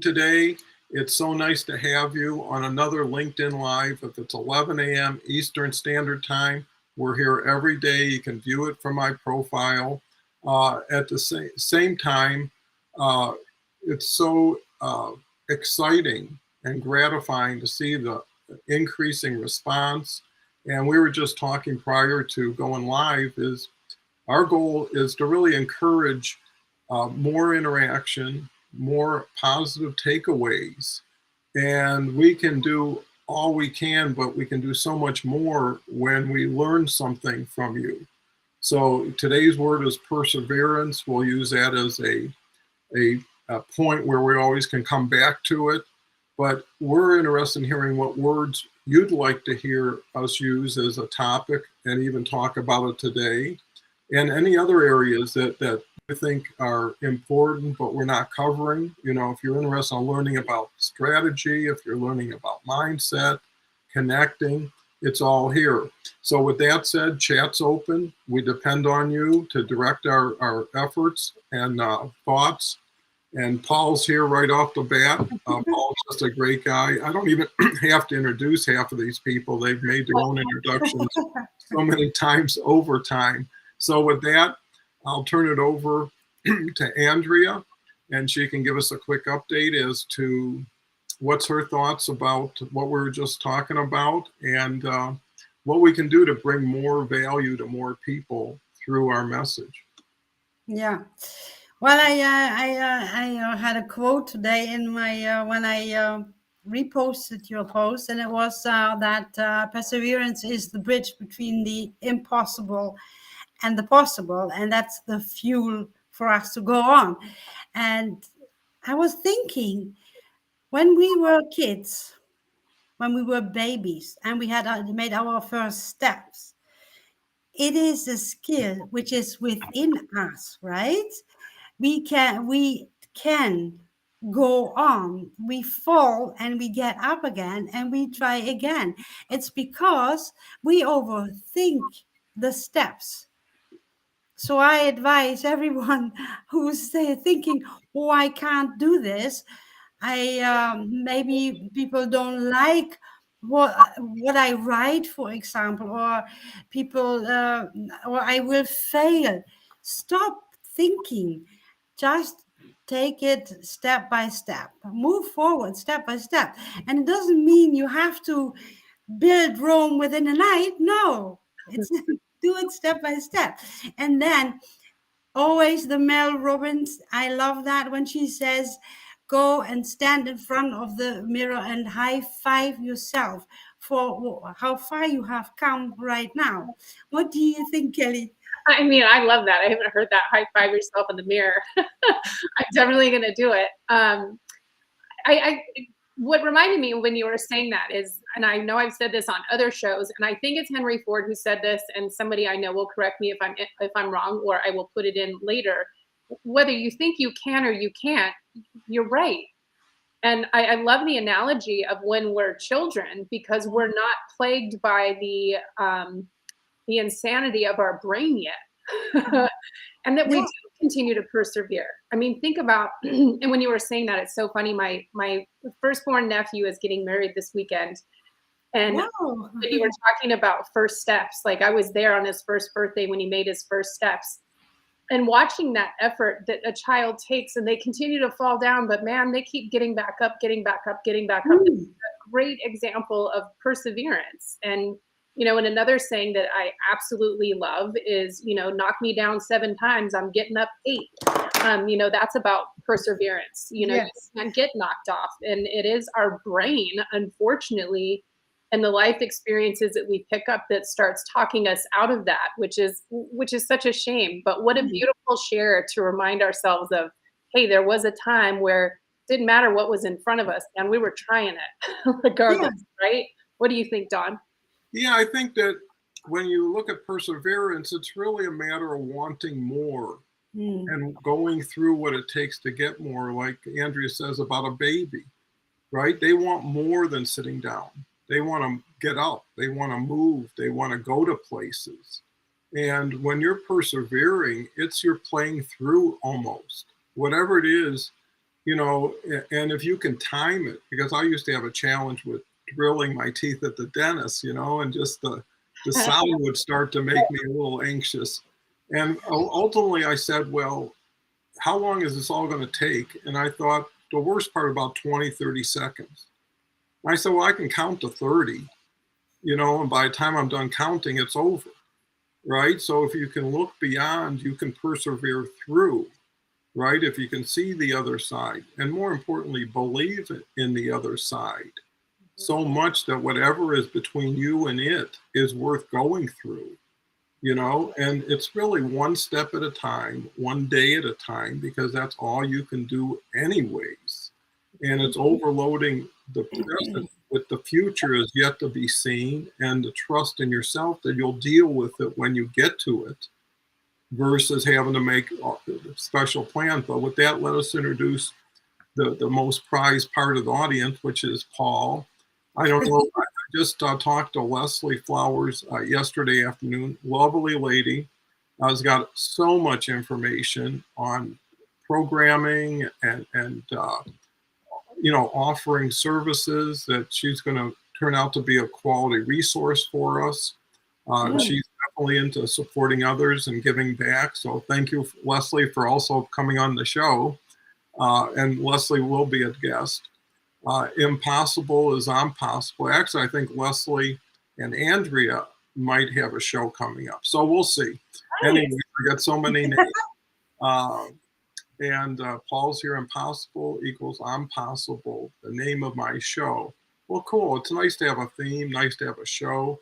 today. It's so nice to have you on another LinkedIn Live. If it's 11 a.m. Eastern Standard Time, we're here every day. You can view it from my profile. At the same time, uh, it's so exciting and gratifying to see the increasing response. And we were just talking prior to going live is our goal is to really encourage more interaction, more positive takeaways. And we can do all we can, but we can do so much more when we learn something from you. So today's word is perseverance. We'll use that as a point where we always can come back to it. But we're interested in hearing what words you'd like to hear us use as a topic and even talk about it today. And any other areas that you think are important but we're not covering. If you're interested in learning about strategy, if you're learning about mindset, connecting, it's all here. So with that said, chat's open. We depend on you to direct our efforts and thoughts. And Paul's here right off the bat. Paul's just a great guy. I don't even have to introduce half of these people. They've made their own introductions so many times over time. So with that, I'll turn it over to Andrea, and she can give us a quick update as to what's her thoughts about what we were just talking about and what we can do to bring more value to more people through our message. Yeah. Well, I had a quote today in my when I reposted your post, and it was that perseverance is the bridge between the impossible and the possible, and that's the fuel for us to go on. And I was thinking, when we were kids, when we were babies, and we had made our first steps, it is a skill which is within us, right? We can go on. We fall and we get up again and we try again. It's because we overthink the steps. So I advise everyone who's thinking, "Oh, I can't do this. Maybe people don't like what I write, for example, or people, or I will fail." Stop thinking. Just take it step by step. Move forward step by step. And it doesn't mean you have to build Rome within a night. No, it's do it step by step. And then always the Mel Robbins, I love that when she says, go and stand in front of the mirror and high five yourself for how far you have come right now. What do you think, Kelly? I mean, I love that. I haven't heard that high five yourself in the mirror. I'm definitely going to do it. What reminded me when you were saying that is, and I know I've said this on other shows, and I think it's Henry Ford who said this, and somebody I know will correct me if I'm wrong, or I will put it in later. Whether you think you can or you can't, you're right. And I love the analogy of when we're children, because we're not plagued by the insanity of our brain yet. And that we do continue to persevere. I mean, think about, and when you were saying that, it's so funny. My firstborn nephew is getting married this weekend. And when you were talking about first steps, like I was there on his first birthday when he made his first steps. And watching that effort that a child takes, and they continue to fall down, but man, they keep getting back up, getting back up, getting back up. It's a great example of perseverance. And and another saying that I absolutely love is, knock me down 7 times, I'm getting up 8. That's about perseverance. Yes. You can't get knocked off. And it is our brain, unfortunately, and the life experiences that we pick up that starts talking us out of that, which is such a shame. But what a beautiful share to remind ourselves of, hey, there was a time where it didn't matter what was in front of us, and we were trying it regardless, right? What do you think, Don? Yeah, I think that when you look at perseverance, it's really a matter of wanting more and going through what it takes to get more, like Andrea says about a baby, right? They want more than sitting down. They want to get up. They want to move. They want to go to places. And when you're persevering, you're playing through almost. Whatever it is, And if you can time it, because I used to have a challenge with drilling my teeth at the dentist, and just the sound would start to make me a little anxious. And ultimately I said, well, how long is this all going to take? And I thought the worst part about 20, 30 seconds. And I said, well, I can count to 30, and by the time I'm done counting, it's over, right? So if you can look beyond, you can persevere through, right? If you can see the other side, and more importantly, believe in the other side so much that whatever is between you and it is worth going through, and it's really one step at a time, one day at a time, because that's all you can do anyways. And it's overloading the present with the future is yet to be seen, and the trust in yourself that you'll deal with it when you get to it versus having to make special plans. But with that, let us introduce the most prized part of the audience, which is Paul. I don't know. I just talked to Leslie Flowers yesterday afternoon. Lovely lady. Has got so much information on programming and offering services that she's going to turn out to be a quality resource for us. She's definitely into supporting others and giving back. So thank you, Leslie, for also coming on the show. And Leslie will be a guest. Impossible is impossible. Actually, I think Leslie and Andrea might have a show coming up. So we'll see. Anyway, I got so many names. And Paul's here. Impossible equals impossible, the name of my show. Well, cool. It's nice to have a theme, nice to have a show.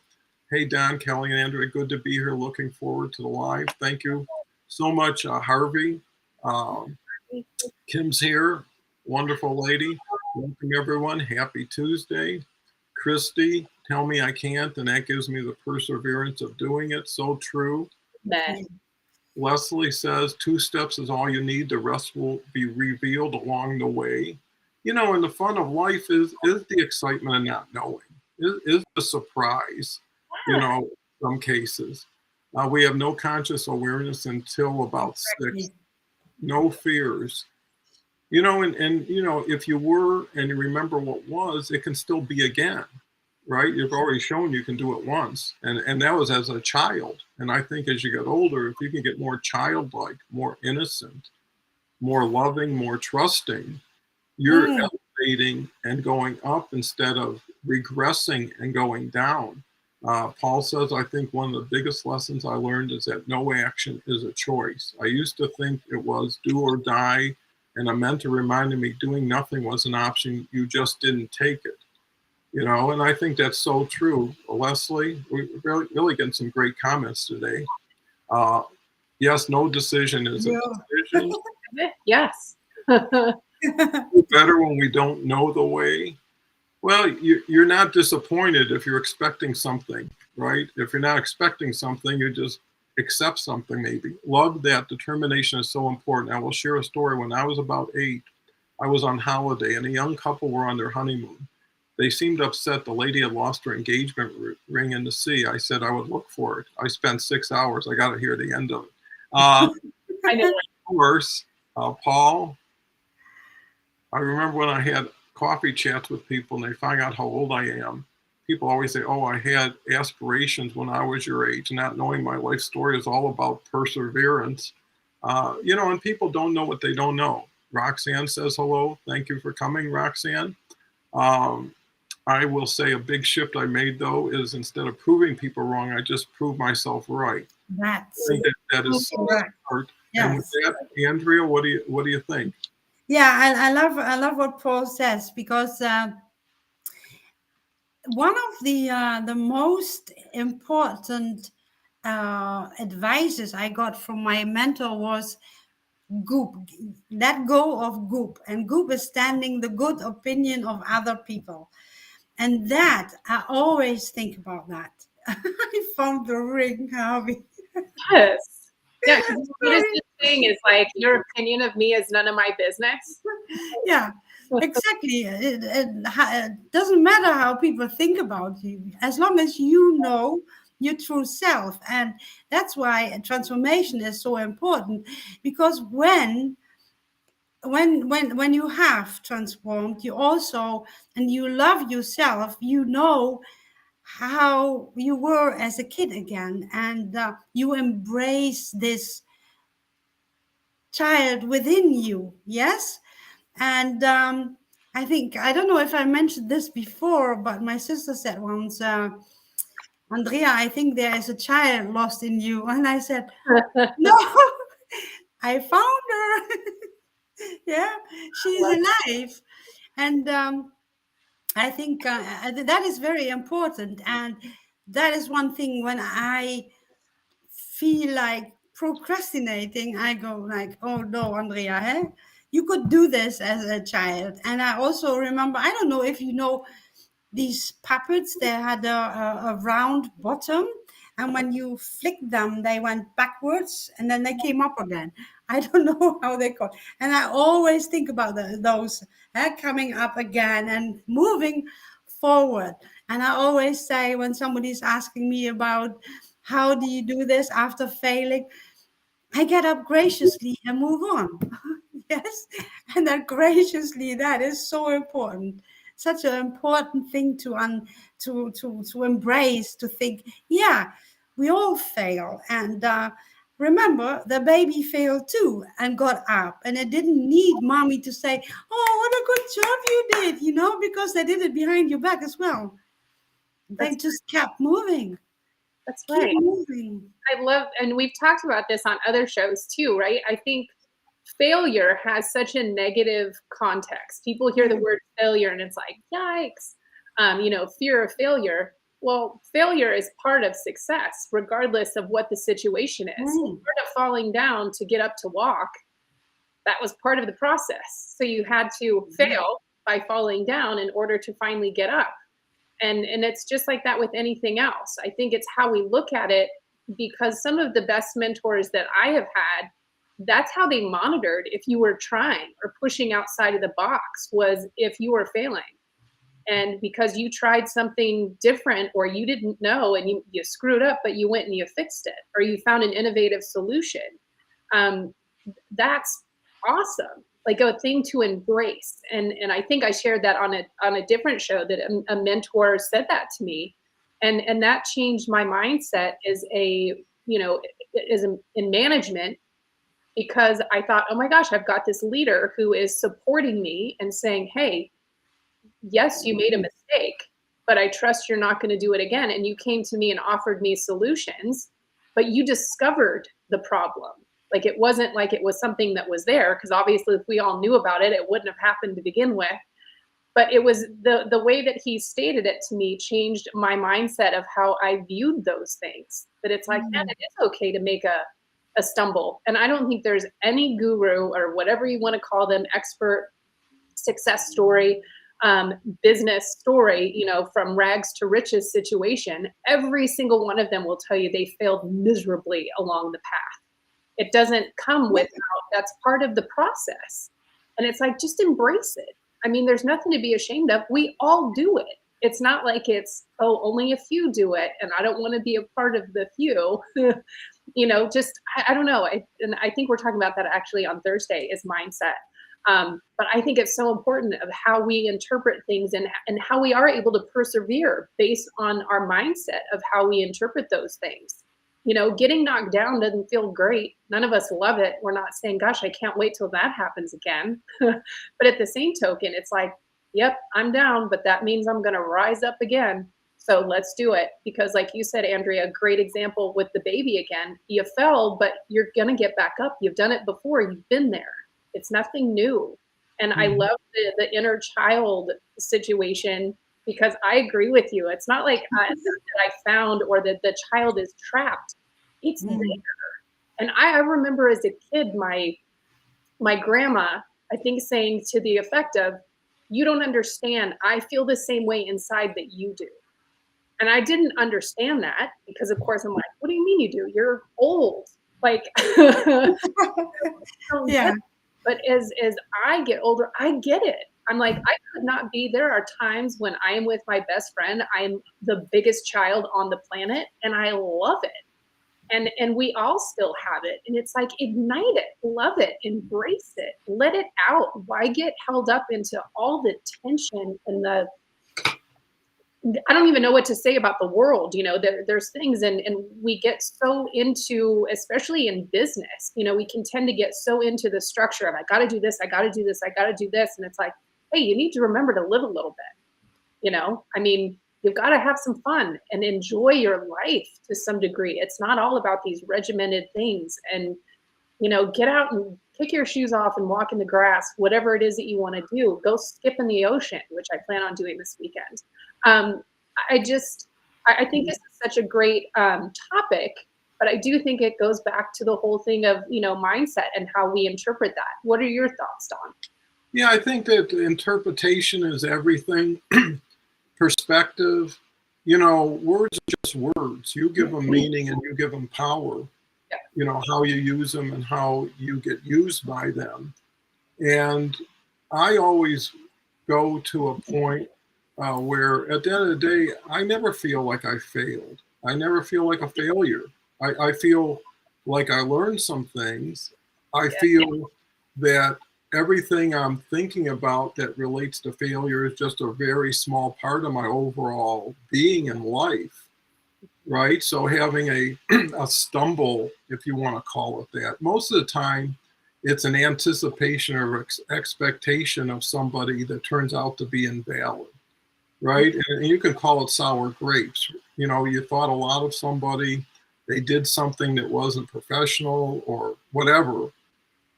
Hey, Don, Kelly, and Andrea, good to be here. Looking forward to the live. Thank you so much, Harvey. Kim's here. Wonderful lady. Welcome, everyone. Happy Tuesday. Christy, tell me I can't, and that gives me the perseverance of doing it. So true. Man. Leslie says 2 steps is all you need. The rest will be revealed along the way. And the fun of life is the excitement of not knowing, is the surprise, some cases. We have no conscious awareness until about 6. No fears. If you were and you remember what was, it can still be again, right? You've already shown you can do it once. And that was as a child. And I think as you get older, if you can get more childlike, more innocent, more loving, more trusting, you're elevating and going up instead of regressing and going down. Paul says, I think one of the biggest lessons I learned is that no action is a choice. I used to think it was do or die. And a mentor reminded me doing nothing was an option. You just didn't take it. And I think that's so true. Leslie, we really getting some great comments today. Yes, no decision is a decision. Yes. Better when we don't know the way. Well, you're not disappointed if you're expecting something, right? If you're not expecting something, you just accept something maybe. Love that. Determination is so important. I will share a story. When I was about 8, I was on holiday and a young couple were on their honeymoon. They seemed upset. The lady had lost her engagement ring in the sea. I said I would look for it. I spent 6 hours. I got to hear the end of it. I know. Of course, Paul, I remember when I had coffee chats with people and they find out how old I am. People always say, oh, I had aspirations when I was your age, not knowing my life story is all about perseverance. And people don't know what they don't know. Roxanne says hello. Thank you for coming, Roxanne. I will say a big shift I made, though, is instead of proving people wrong, I just prove myself right. That's that is so smart. Yes. And with that, Andrea, what do you think? Yeah, I love what Paul says, because one of the most important advices I got from my mentor was goop. Let go of goop. And goop is standing the good opinion of other people. And that, I always think about that. I found the ring, Harvey. Yes. Yeah, because what is this thing is like, your opinion of me is none of my business. Yeah, exactly. It doesn't matter how people think about you, as long as you know your true self. And that's why transformation is so important, because when when you have transformed, you also, and you love yourself, you know how you were as a kid again, and you embrace this child within you. Yes. And I think, I don't know if I mentioned this before, but my sister said once, Andrea, I think there is a child lost in you. And I said, no, I found her. Yeah, she's alive. And I think that is very important. And that is one thing, when I feel like procrastinating, I go like, oh no, Andrea, eh? You could do this as a child. And I also remember, I don't know if you know, these puppets, they had a round bottom, and when you flicked them, they went backwards and then they came up again. I don't know how they call. And I always think about those coming up again and moving forward. And I always say, when somebody's asking me about how do you do this after failing, I get up graciously and move on. Yes. And that graciously, that is so important. Such an important thing to embrace, to think, yeah, we all fail. And remember, the baby failed too and got up. And it didn't need mommy to say, oh, what a good job you did, because they did it behind your back as well. They just kept moving. That's Keep right. moving. I love, and we've talked about this on other shows too, right? I think failure has such a negative context. People hear the word failure and it's like, yikes, fear of failure. Well, failure is part of success, regardless of what the situation is. Part of falling down to get up to walk, that was part of the process. So you had to fail by falling down in order to finally get up. And it's just like that with anything else. I think it's how we look at it, because some of the best mentors that I have had, that's how they monitored if you were trying or pushing outside of the box, was if you were failing. And because you tried something different, or you didn't know and you screwed up, but you went and you fixed it, or you found an innovative solution, that's awesome. Like a thing to embrace. And I think I shared that on a different show, that a mentor said that to me. And that changed my mindset in management, because I thought, oh my gosh, I've got this leader who is supporting me and saying, hey, yes, you made a mistake, but I trust you're not going to do it again. And you came to me and offered me solutions, but you discovered the problem. Like, it wasn't like it was something that was there, because obviously if we all knew about it, it wouldn't have happened to begin with. But it was the way that he stated it to me changed my mindset of how I viewed those things. That it's like, man, it is okay to make a stumble. And I don't think there's any guru, or whatever you want to call them, expert, success story, business story, from rags to riches situation. Every single one of them will tell you they failed miserably along the path. It doesn't come without, that's part of the process. And it's like, just embrace it. I mean, there's nothing to be ashamed of. We all do it. It's not like it's, oh, only a few do it, and I don't want to be a part of the few. I don't know. And I think we're talking about that actually on Thursday, is mindset. But I think it's so important of how we interpret things, and how we are able to persevere based on our mindset of how we interpret those things. Getting knocked down doesn't feel great. None of us love it. We're not saying, gosh, I can't wait till that happens again. But at the same token, it's like, yep, I'm down, but that means I'm going to rise up again. So let's do it. Because like you said, Andrea, great example with the baby again. You fell, but you're going to get back up. You've done it before. You've been there. It's nothing new. And I love the inner child situation, because I agree with you. It's not like that I found, or that the child is trapped. It's there. And I remember as a kid, my grandma, I think, saying to the effect of, you don't understand. I feel the same way inside that you do. And I didn't understand that, because of course I'm like, what do you mean you do? You're old. Like, Yeah. But as I get older, I get it. I'm like, I could not be. There are times when I am with my best friend, I'm the biggest child on the planet, and I love it. And we all still have it. And it's like, ignite it, love it, embrace it, let it out. Why get held up into all the tension and I don't even know what to say about the world. There's things, and we get so into, especially in business, we can tend to get so into the structure of, I got to do this, I got to do this, I got to do this. And it's like, hey, you need to remember to live a little bit. I mean, you've got to have some fun and enjoy your life to some degree. It's not all about these regimented things. And, get out and kick your shoes off and walk in the grass, whatever it is that you want to do. Go skip in the ocean, which I plan on doing this weekend. I think this is such a great topic, but I do think it goes back to the whole thing of, mindset and how we interpret that. What are your thoughts, Don? Yeah, I think that interpretation is everything. Perspective, words are just words. You give them meaning and you give them power. Yeah. How you use them and how you get used by them. And I always go to a point where at the end of the day, I never feel like I failed. I never feel like a failure. I feel like I learned some things. I feel that everything I'm thinking about that relates to failure is just a very small part of my overall being in life, right? So having a stumble, if you want to call it that, most of the time it's an anticipation or expectation of somebody that turns out to be invalid, right? And you can call it sour grapes. You thought a lot of somebody, they did something that wasn't professional or whatever,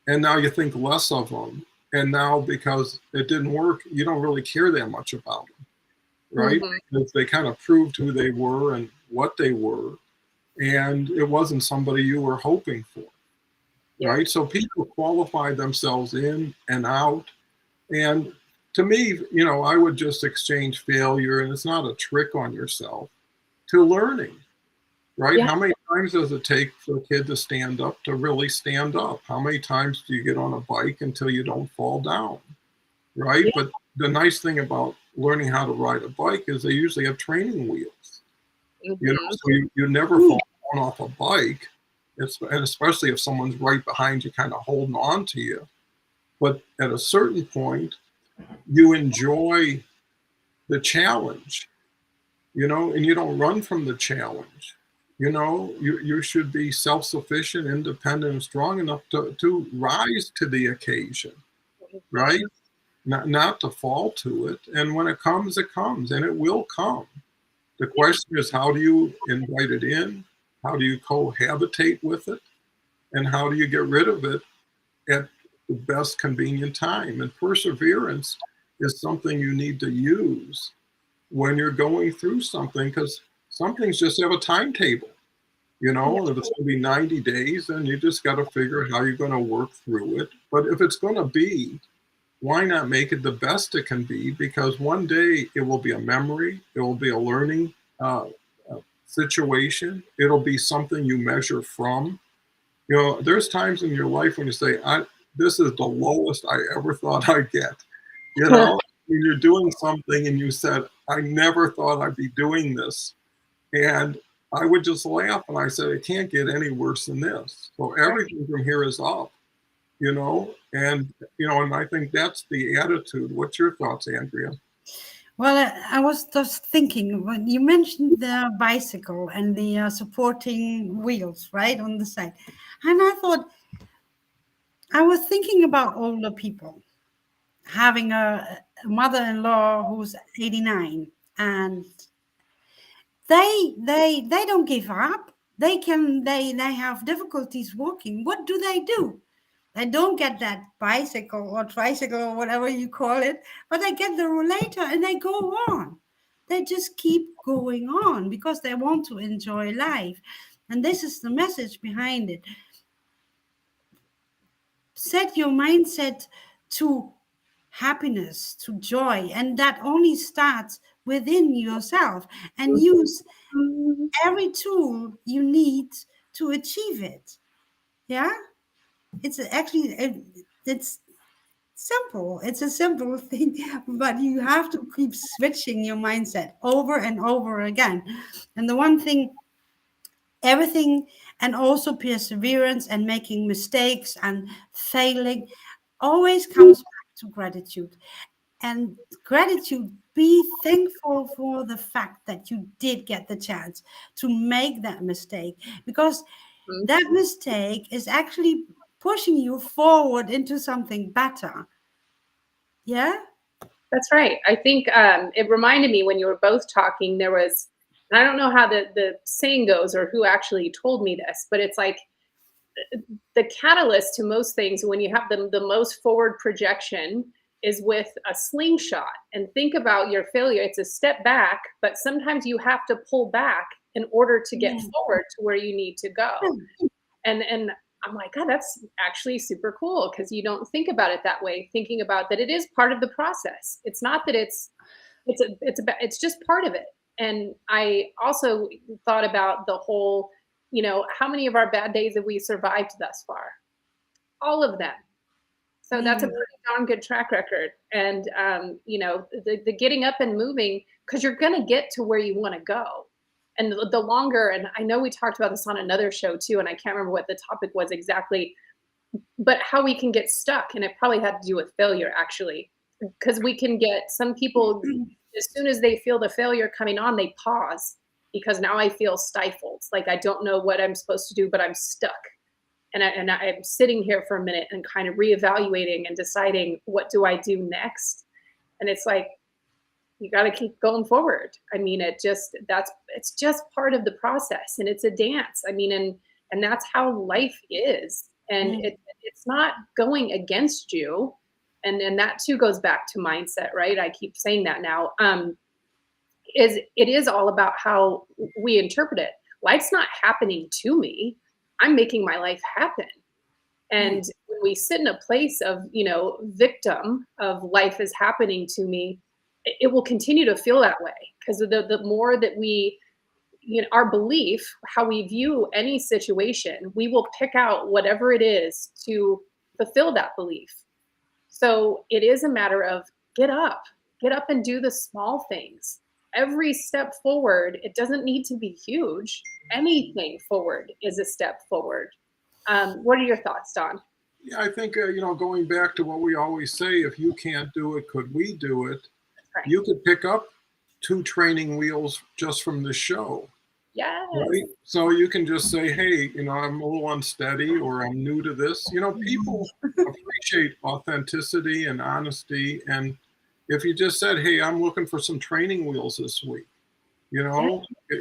and now you think less of them. And now because it didn't work, you don't really care that much about them, right? Mm-hmm. Because they kind of proved who they were and what they were, and it wasn't somebody you were hoping for, right? So people qualify themselves in and out. And to me, I would just exchange failure, and it's not a trick on yourself, to learning. Right? Yeah. How many times does it take for a kid to stand up to really stand up? How many times do you get on a bike until you don't fall down? Right? Yeah. But the nice thing about learning how to ride a bike is they usually have training wheels. Mm-hmm. So you never fall down off a bike. And especially if someone's right behind you, kind of holding on to you. But at a certain point, you enjoy the challenge, and you don't run from the challenge. You should be self-sufficient, independent, and strong enough to rise to the occasion, right? Not to fall to it. And when it comes, and it will come. The question is, how do you invite it in? How do you cohabitate with it? And how do you get rid of it at the best convenient time? And perseverance is something you need to use when you're going through something, because some things just have a timetable. If it's going to be 90 days, then you just got to figure out how you're going to work through it. But if it's going to be, why not make it the best it can be? Because one day it will be a memory, it will be a learning situation, it'll be something you measure from. There's times in your life when you say, this is the lowest I ever thought I'd get. When you're doing something and you said, I never thought I'd be doing this. And I would just laugh and I said, it can't get any worse than this. So everything from here is up, and I think that's the attitude. What's your thoughts, Andrea? Well, I was just thinking when you mentioned the bicycle and the supporting wheels, right, on the side. And I was thinking about older people having a mother-in-law who's 89, and they don't give up. They have difficulties walking. What do? They don't get that bicycle or tricycle or whatever you call it, but they get the rollator and they go on. They just keep going on because they want to enjoy life. And this is the message behind it. Set your mindset to happiness, to joy, and that only starts within yourself, and use every tool you need to achieve it. Yeah, it's actually it's simple. It's a simple thing, but you have to keep switching your mindset over and over again. And the one thing, everything And also perseverance and making mistakes and failing always comes back to gratitude. And gratitude, be thankful for the fact that you did get the chance to make that mistake, because Mhm. that mistake is actually pushing you forward into something better. Yeah. That's right. I think it reminded me when you were both talking, there was, and I don't know how the saying goes or who actually told me this, but it's like the catalyst to most things when you have the most forward projection is with a slingshot. And think about your failure. It's a step back, but sometimes you have to pull back in order to get Yeah. forward to where you need to go. And I'm like, God, that's actually super cool, because you don't think about it that way, thinking about that it is part of the process. It's not that it's just part of it. And I also thought about the whole, how many of our bad days have we survived thus far? All of them. So that's a Mm. pretty darn good track record. And the getting up and moving, because you're going to get to where you want to go. And the longer, and I know we talked about this on another show too, and I can't remember what the topic was exactly, but how we can get stuck. And it probably had to do with failure, actually, because we can get some people, as soon as they feel the failure coming on, they pause, because now I feel stifled. Like I don't know what I'm supposed to do, but I'm stuck. And I'm sitting here for a minute and kind of reevaluating and deciding, what do I do next? And it's like, you got to keep going forward. I mean, it's just part of the process, and it's a dance. I mean, and that's how life is. And Mm. it's not going against you. And that too goes back to mindset, right? I keep saying that now. It is all about how we interpret it. Life's not happening to me. I'm making my life happen. And when we sit in a place of, victim of life is happening to me, it will continue to feel that way, because the more that we, our belief, how we view any situation, we will pick out whatever it is to fulfill that belief. So it is a matter of get up and do the small things. Every step forward, it doesn't need to be huge. Anything forward is a step forward. What are your thoughts, Don? Yeah, I think, going back to what we always say, if you can't do it, could we do it? Right. You could pick up 2 training wheels just from the show, Yes. right? So you can just say, hey, I'm a little unsteady, or I'm new to this. People appreciate authenticity and honesty. And if you just said, hey, I'm looking for some training wheels this week,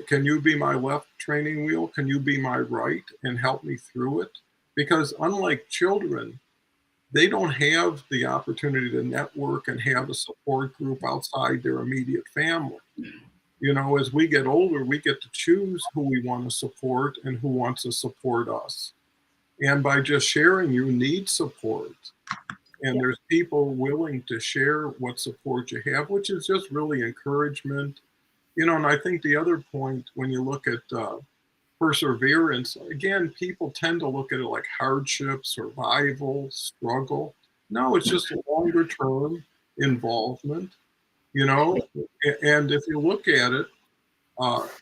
can you be my left training wheel? Can you be my right and help me through it? Because unlike children, they don't have the opportunity to network and have a support group outside their immediate family. As we get older, we get to choose who we want to support and who wants to support us. And by just sharing, you need support. And Yeah. there's people willing to share what support you have, which is just really encouragement. And I think the other point, when you look at perseverance, again, people tend to look at it like hardship, survival, struggle. No, it's just a longer term involvement, and if you look at it,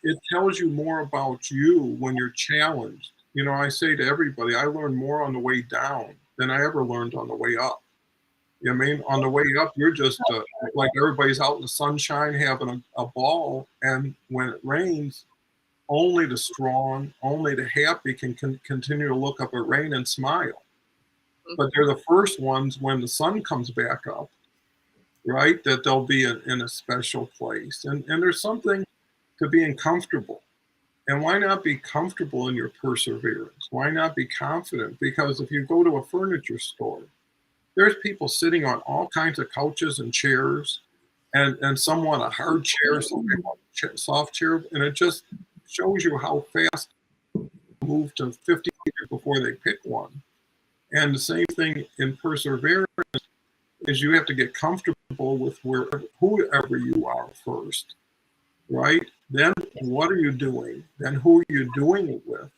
it tells you more about you when you're challenged. I say to everybody, I learned more on the way down than I ever learned on the way up. I mean, on the way up, you're just like everybody's out in the sunshine having a ball. And when it rains, only the strong, only the happy can continue to look up at rain and smile. But they're the first ones when the sun comes back up, right? That they'll be in a special place. And there's something to being comfortable. And why not be comfortable in your perseverance? Why not be confident? Because if you go to a furniture store, there's people sitting on all kinds of couches and chairs, and some want a hard chair, some want a soft chair, and it just shows you how fast they move to 50 years before they pick one. And the same thing in perseverance is you have to get comfortable with whoever you are first, right? Then what are you doing? Then who are you doing it with?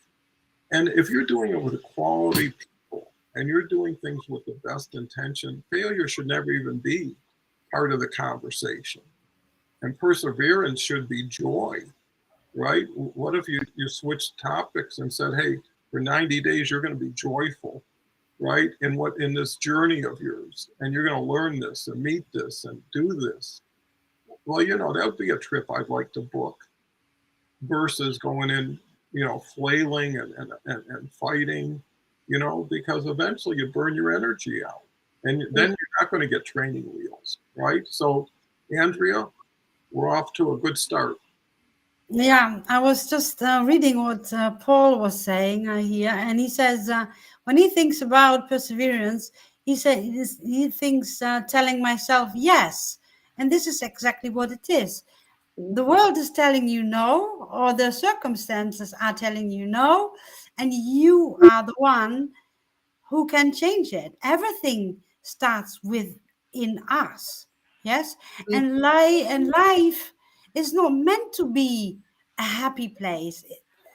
And if you're doing it with quality people and you're doing things with the best intention, failure should never even be part of the conversation. And perseverance should be joy. right? What if you switched topics and said, hey, for 90 days, you're going to be joyful, right? In this journey of yours, and you're going to learn this and meet this and do this. Well, that would be a trip I'd like to book versus going in, flailing and fighting, because eventually you burn your energy out and then you're not going to get training wheels, right? So, Andrea, we're off to a good start. Yeah, I was just reading what Paul was saying here, and he says when he thinks about perseverance, he thinks telling myself yes, and this is exactly what it is. The world is telling you no, or the circumstances are telling you no, and you are the one who can change it. Everything starts within us. Yes, and life is not meant to be a happy place.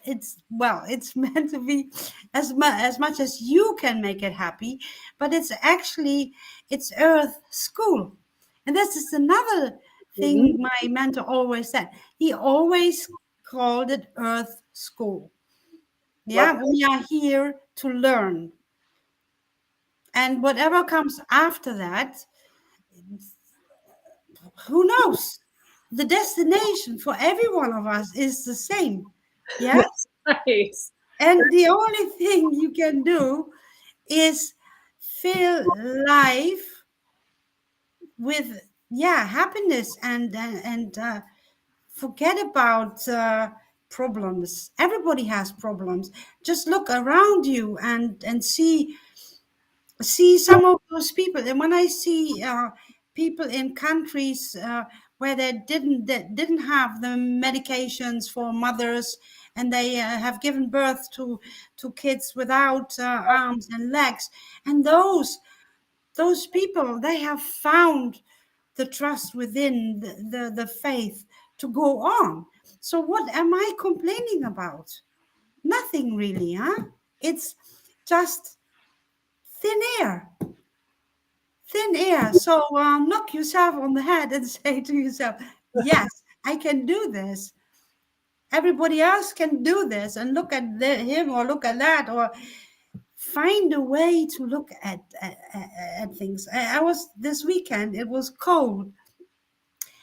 It's meant to be as much as you can make it happy, but it's Earth School, and this is another thing my mentor always said. He always called it Earth School. Yeah, we are here to learn. And whatever comes after that, who knows? The destination for every one of us is the same. Yeah. That's nice. And the only thing you can do is fill life with happiness and forget about problems. Everybody has problems. Just look around you and see some of those people. And when I see people in countries where they didn't have the medications for mothers, and they have given birth to kids without arms and legs, and those people, they have found the trust within the faith to go on. So what am I complaining about? Nothing really, huh? It's just thin air. Thin air. So knock yourself on the head and say to yourself, yes, I can do this. Everybody else can do this, and look at him or look at that, or find a way to look at things. I was this weekend, it was cold,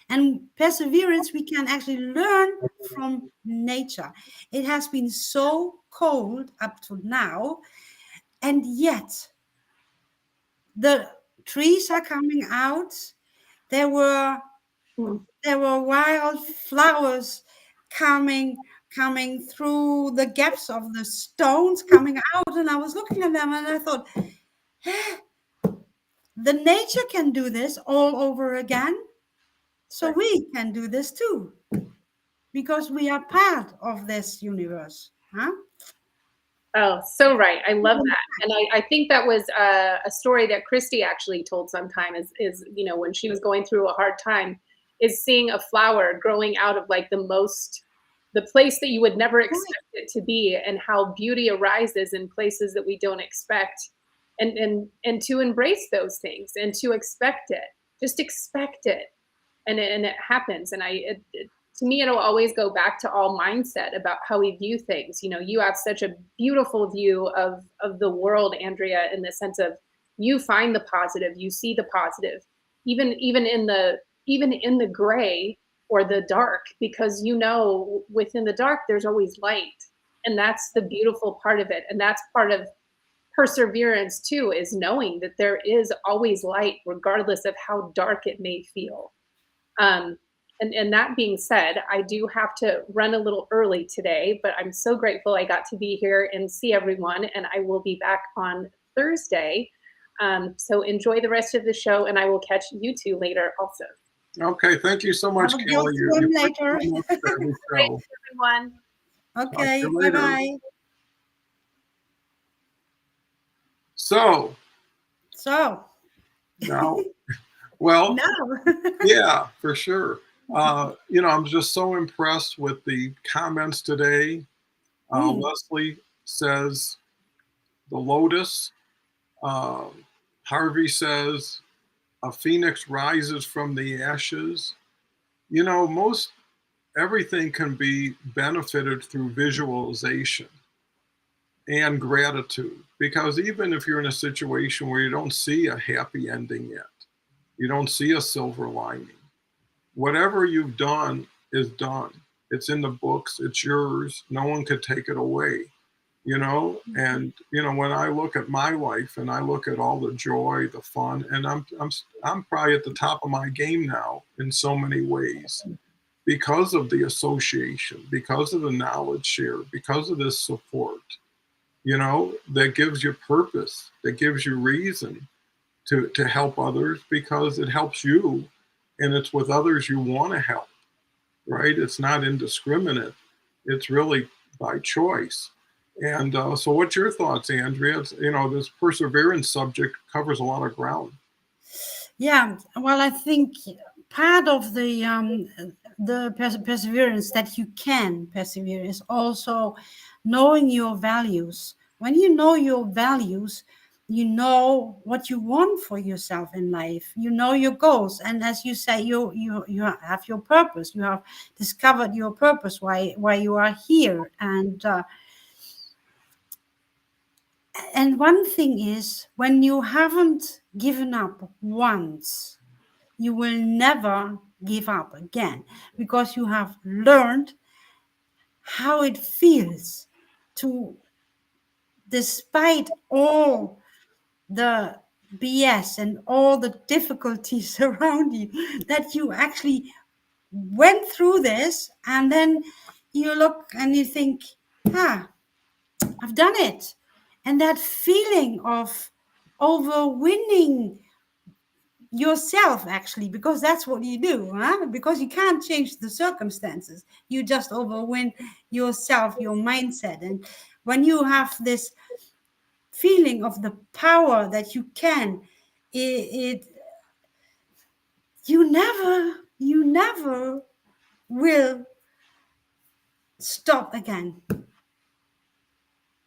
and perseverance we can actually learn from nature. It has been so cold up to now, and yet the trees are coming out. There were wild flowers coming through the gaps of the stones coming out, and I was looking at them and I thought, the nature can do this all over again, so we can do this too, because we are part of this universe, huh? Oh, so right. I love that. And I think that was a story that Christy actually told sometime is, when she was going through a hard time, is seeing a flower growing out of like the place that you would never expect it to be, and how beauty arises in places that we don't expect, and to embrace those things and to expect it, just expect it. And it happens. And to me, it'll always go back to all mindset about how we view things. You have such a beautiful view of the world, Andrea, in the sense of you find the positive, you see the positive, even in the gray or the dark, because within the dark there's always light, and that's the beautiful part of it. And that's part of perseverance too, is knowing that there is always light, regardless of how dark it may feel. And that being said, I do have to run a little early today, but I'm so grateful I got to be here and see everyone, and I will be back on Thursday. So enjoy the rest of the show, and I will catch you two later also. Okay, thank you so much, Kelly. Later. Thanks, everyone. Okay, bye-bye. So now, well, no. yeah, for sure. I'm just so impressed with the comments today. Leslie says the lotus. Harvey says a phoenix rises from the ashes. Most everything can be benefited through visualization and gratitude. Because even if you're in a situation where you don't see a happy ending yet, you don't see a silver lining, whatever you've done is done. It's in the books, it's yours. No one could take it away, you know? And, you know, when I look at my life and I look at all the joy, the fun, and I'm probably at the top of my game now in so many ways because of the association, because of the knowledge share, because of this support, you know, that gives you purpose, that gives you reason to help others because it helps you and it's with others you want to help, right? It's not indiscriminate. It's really by choice. And so what's your thoughts, Andrea? It's, you know, this perseverance subject covers a lot of ground. Yeah, well, I think part of the perseverance that you can persevere is also knowing your values. When you know your values, you know what you want for yourself in life. You know your goals, and as you say, you have your purpose. You have discovered your purpose, why you are here, and one thing is, when you haven't given up once, you will never give up again because you have learned how it feels to, despite all the BS and all the difficulties around you, that you actually went through this, and then you look and you think, ah, I've done it. And that feeling of overwinning yourself, actually, because that's what you do, huh? Because you can't change the circumstances, you just overwin yourself, your mindset. And when you have this feeling of the power that you can, it you never will stop again.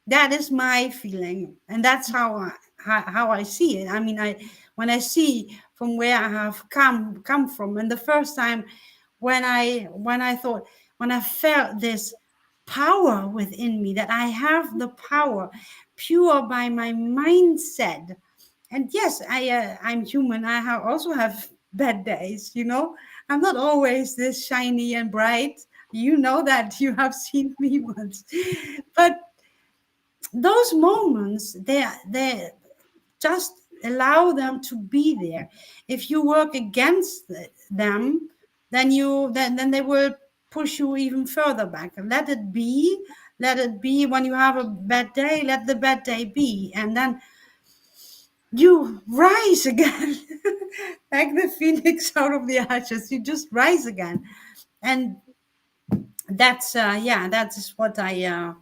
That is my feeling, and that's how I see it. I mean, when I see from where I have come from, and the first time when I thought, when I felt this power within me, that I have the power pure by my mindset. And yes, I'm human. Also have bad days, you know. I'm not always this shiny and bright. You know that, you have seen me once. But those moments, they just allow them to be there. If you work against them, then they will push you even further back. Let it be. Let it be. When you have a bad day, let the bad day be, and then you rise again. Like the phoenix out of the ashes, you just rise again. And that's yeah, that's what I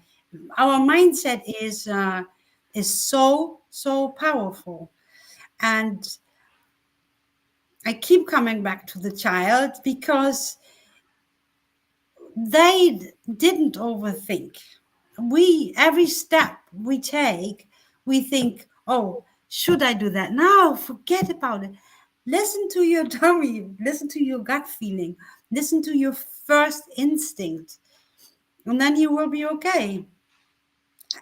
our mindset is so powerful. And I keep coming back to the child because they didn't overthink. We, every step we take, we think, oh, should I do that? No, forget about it. Listen to your tummy, listen to your gut feeling, listen to your first instinct, and then you will be okay.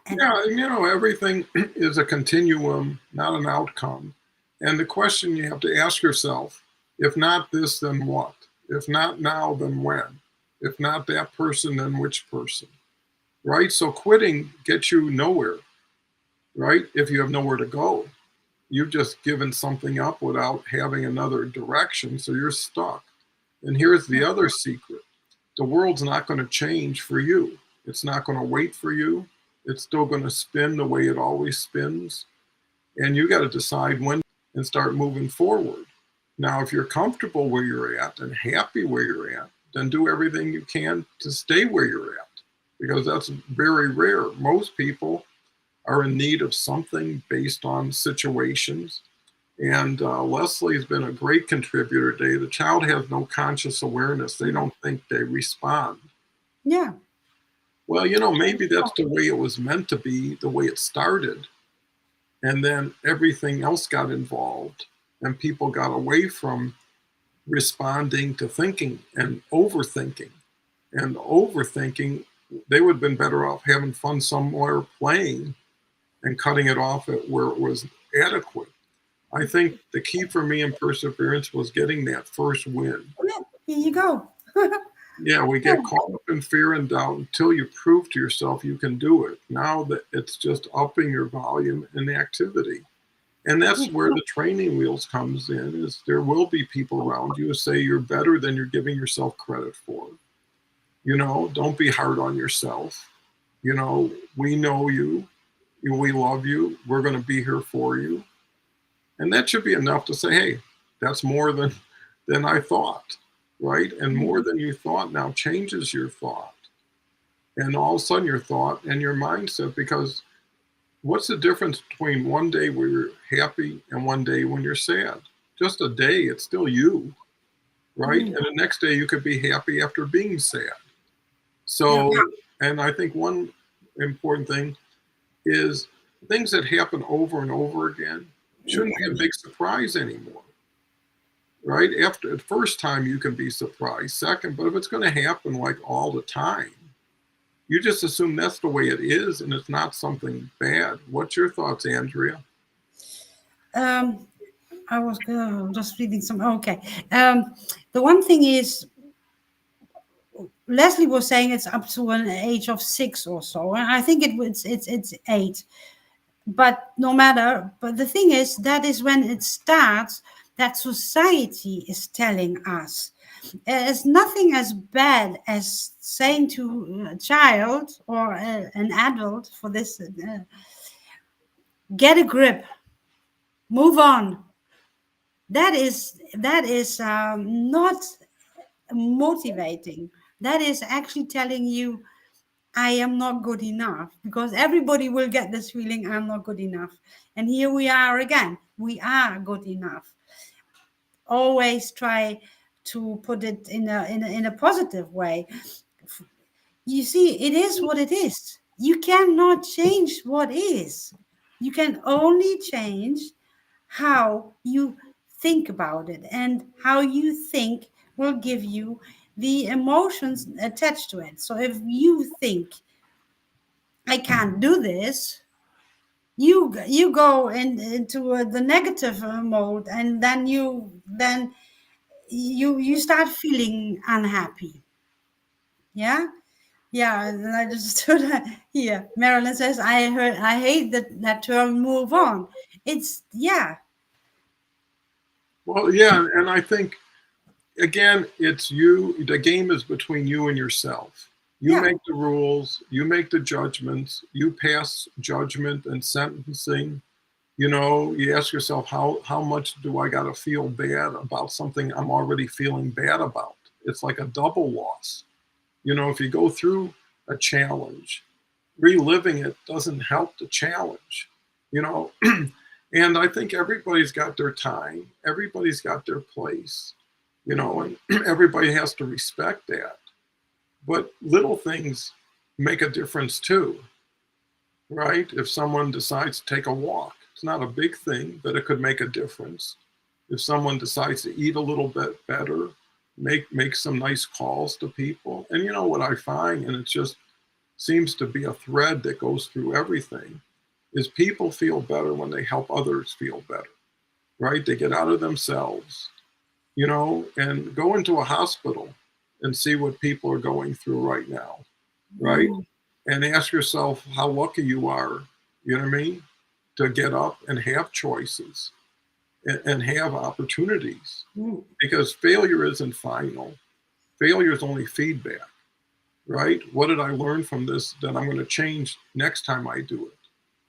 And Yeah, and you know, everything is a continuum, not an outcome. And the question you have to ask yourself, if not this, then what? If not now, then when? If not that person, then which person? Right? So quitting gets you nowhere, right? If you have nowhere to go, you've just given something up without having another direction. So you're stuck. And here's the other secret: the world's not going to change for you, it's not going to wait for you. It's still going to spin the way it always spins. And you got to decide when and start moving forward. Now, if you're comfortable where you're at and happy where you're at, then do everything you can to stay where you're at, because that's very rare. Most people are in need of something based on situations. And Leslie's been a great contributor today. The child has no conscious awareness. They don't think, they respond. yeah, Well, you know, maybe that's the way it was meant to be, the way it started. And then everything else got involved, and people got away from responding to thinking and overthinking. and overthinking, they would have been better off having fun somewhere playing and cutting it off at where it was adequate. I think the key for me in perseverance was getting that first win. Yeah, here you go. Yeah, we get caught up in fear and doubt until you prove to yourself you can do it. Now that it's just upping your volume and activity. And that's where the training wheels comes in, is there will be people around you who say you're better than you're giving yourself credit for. You know, don't be hard on yourself. You know, we know you, we love you, we're going to be here for you. And that should be enough to say, hey, that's more than I thought, right? And more than you thought now changes your thought. And all of a sudden your thought and your mindset, because what's the difference between one day where you're happy and one day when you're sad? Just a day, it's still you, right? And the next day you could be happy after being sad. So, and I think one important thing is things that happen over and over again shouldn't be a big surprise anymore, right? After the first time you can be surprised, second, but if it's going to happen like all the time, you just assume that's the way it is and it's not something bad. What's your thoughts, Andrea? I was just reading some. Okay. The one thing is, Leslie was saying it's up to an age of 6 or so, and I think it's 8. But no matter. But the thing is, that is when it starts. That society is telling us. It's nothing as bad as saying to a child or an adult for this, get a grip, move on. That is not motivating. That is actually telling you, I am not good enough, because everybody will get this feeling, I'm not good enough. And here we are again. We are good enough. Always try to put it in a positive way. You see, it is what it is. You cannot change what is. You can only change how you think about it, and how you think will give you the emotions attached to it. So if you think, I can't do this, you go into the negative mode, and then you start feeling unhappy. Yeah. Yeah, and I just stood here. Marilyn says, I hate that term, move on. It's, yeah. Well, yeah, and I think again, it's you. The game is between you and yourself. You make the rules, you make the judgments, you pass judgment and sentencing. You know, you ask yourself, how much do I got to feel bad about something I'm already feeling bad about? It's like a double loss. You know, if you go through a challenge, reliving it doesn't help the challenge, you know. And I think everybody's got their time, everybody's got their place, you know, and everybody has to respect that. But little things make a difference too, right? If someone decides to take a walk, it's not a big thing, but it could make a difference. If someone decides to eat a little bit better, make some nice calls to people. And you know what I find, and it just seems to be a thread that goes through everything, is people feel better when they help others feel better, right? They get out of themselves, you know, and go into a hospital and see what people are going through right now, right? And ask yourself how lucky you are, you know what I mean, to get up and have choices and have opportunities. Because failure isn't final. Failure is only feedback, right? What did I learn from this that I'm going to change next time I do it?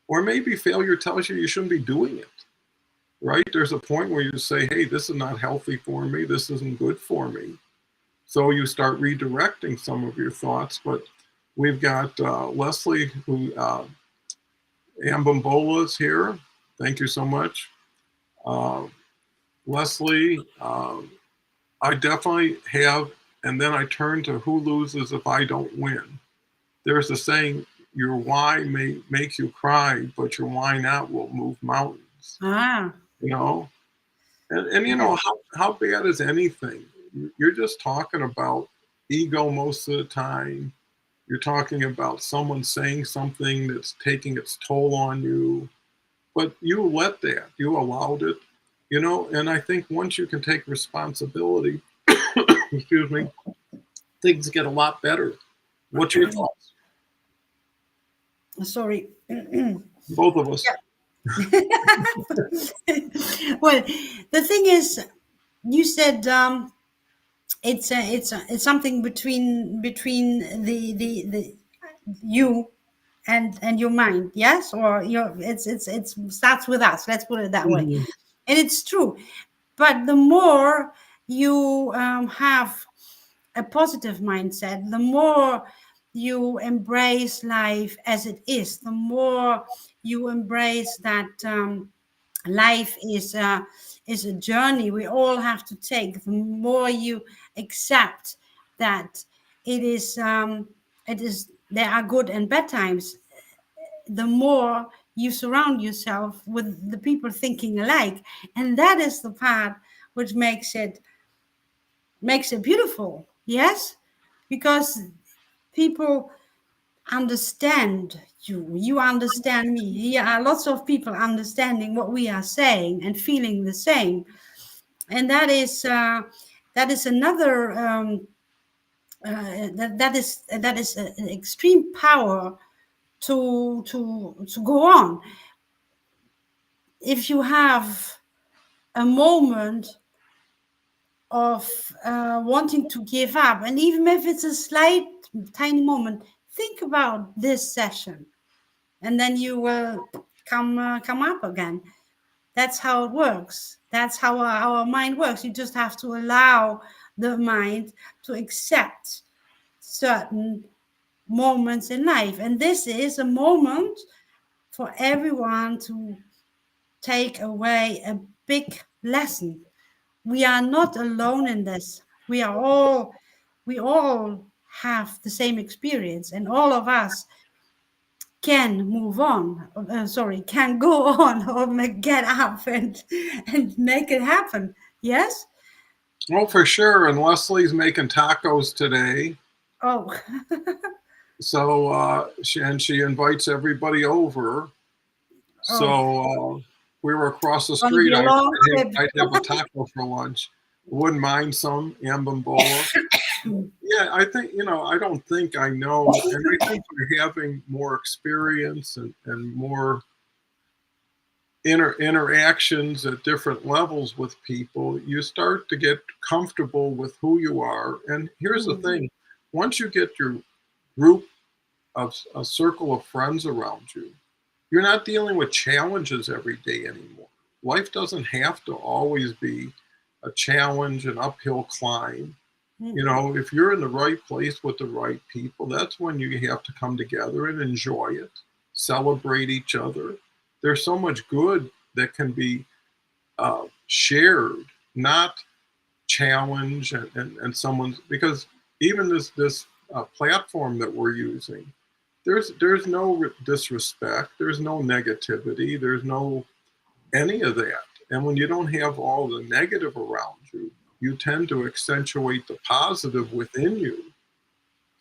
Or maybe failure tells you shouldn't be doing it, right? There's a point where you say, hey, this is not healthy for me. This isn't good for me. So you start redirecting some of your thoughts. But we've got Leslie, who Ambombola is here. Thank you so much. Leslie, I definitely have, and then I turn to who loses if I don't win. There's a saying, your why may make you cry, but your why not will move mountains. You know, and you know, how bad is anything? You're just talking about ego most of the time. You're talking about someone saying something that's taking its toll on you, but you let that, you allowed it, and I think once you can take responsibility, excuse me, things get a lot better. What's your thoughts? Sorry. Both of us. Well, the thing is, you said it's something between the you and your mind, yes, or your it's starts with us. Let's put it that way, Mhm. and it's true. But the more you have a positive mindset, the more you embrace life as it is, the more you embrace that life is a journey we all have to take. The more you accept that it is there are good and bad times, the more you surround yourself with the people thinking alike, and that is the part which makes it beautiful. Yes, because people understand you understand me. There are lots of people understanding what we are saying and feeling the same, and that is another that is an extreme power to go on. If you have a moment of wanting to give up, and even if it's a slight tiny moment, think about this session, and then you will come up again. That's how it works. That's how our mind works. You just have to allow the mind to accept certain moments in life, and this is a moment for everyone to take away a big lesson. We are not alone in this. We all have the same experience, and all of us can move on. Sorry, can go on or get up and make it happen. Yes. Well, for sure. And Leslie's making tacos today. Oh. So, she invites everybody over. Oh, So we were across the gonna street. be a long I'd trip. I'd have a taco for lunch. Wouldn't mind some ambimbola. Yeah, I think, I don't think I know. And I think we're having more experience and more interactions at different levels with people. You start to get comfortable with who you are. And here's the thing, once you get your group of a circle of friends around you, you're not dealing with challenges every day anymore. Life doesn't have to always be a challenge, an uphill climb. If you're in the right place with the right people, that's when you have to come together and enjoy it, celebrate each other. There's so much good that can be shared, not challenge and someone's, because even this platform that we're using, there's no disrespect, there's no negativity, there's no any of that. And when you don't have all the negative around you, you tend to accentuate the positive within you,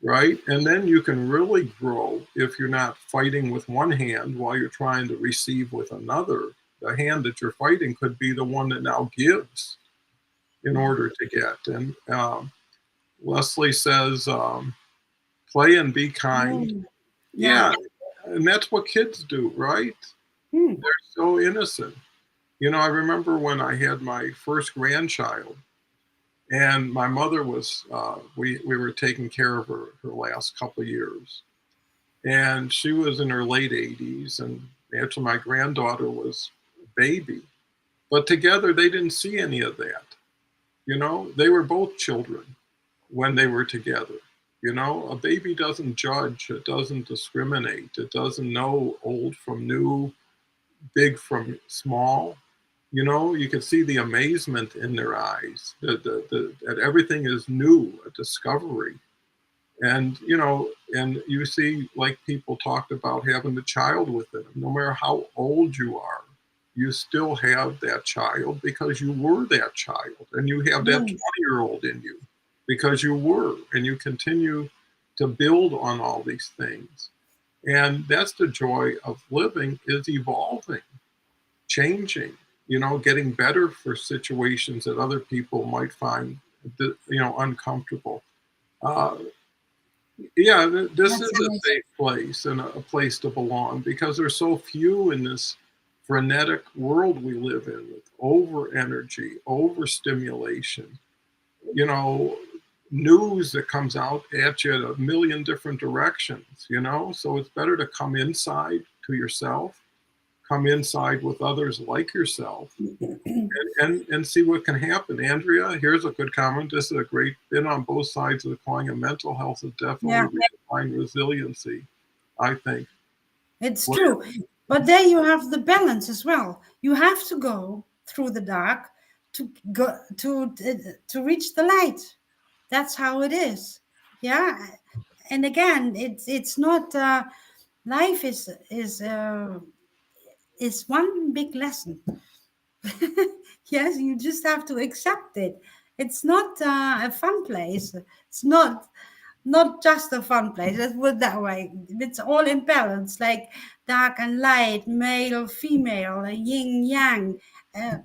right? And then you can really grow if you're not fighting with one hand while you're trying to receive with another. The hand that you're fighting could be the one that now gives in order to get. And Leslie says, play and be kind. Yeah. Yeah, and that's what kids do, right? Hmm. They're so innocent. I remember when I had my first grandchild, and my mother was, we were taking care of her last couple of years. And she was in her late 80s, and actually my granddaughter was a baby. But together they didn't see any of that. They were both children when they were together. A baby doesn't judge, it doesn't discriminate, it doesn't know old from new, big from small. You can see the amazement in their eyes, that everything is new, a discovery. And you see, like people talked about having the child within them, no matter how old you are, you still have that child because you were that child and you have that 20-year-old in you. because you were, and you continue to build on all these things. And that's the joy of living, is evolving, changing, getting better for situations that other people might find, uncomfortable. Uh, yeah, this That's is a amazing. safe place and a place to belong, because there's so few in this frenetic world we live in, with over energy, overstimulation, you know, news that comes out at you in a million different directions. So it's better to come inside to yourself, come inside with others like yourself, and see what can happen. Andrea, here's a good comment. This is a great, been on both sides of the coin, and mental health is Yeah, definitely redefined resiliency, I think. it's Well, true. But there you have the balance as well. You have to go through the dark to go to reach the light. That's how it is. Yeah. And again, it's not life is one big lesson. Yes, you just have to accept it. It's not a fun place. It's not just a fun place. Let's put it that way. It's all in balance, like dark and light, male, female, yin yang, uh,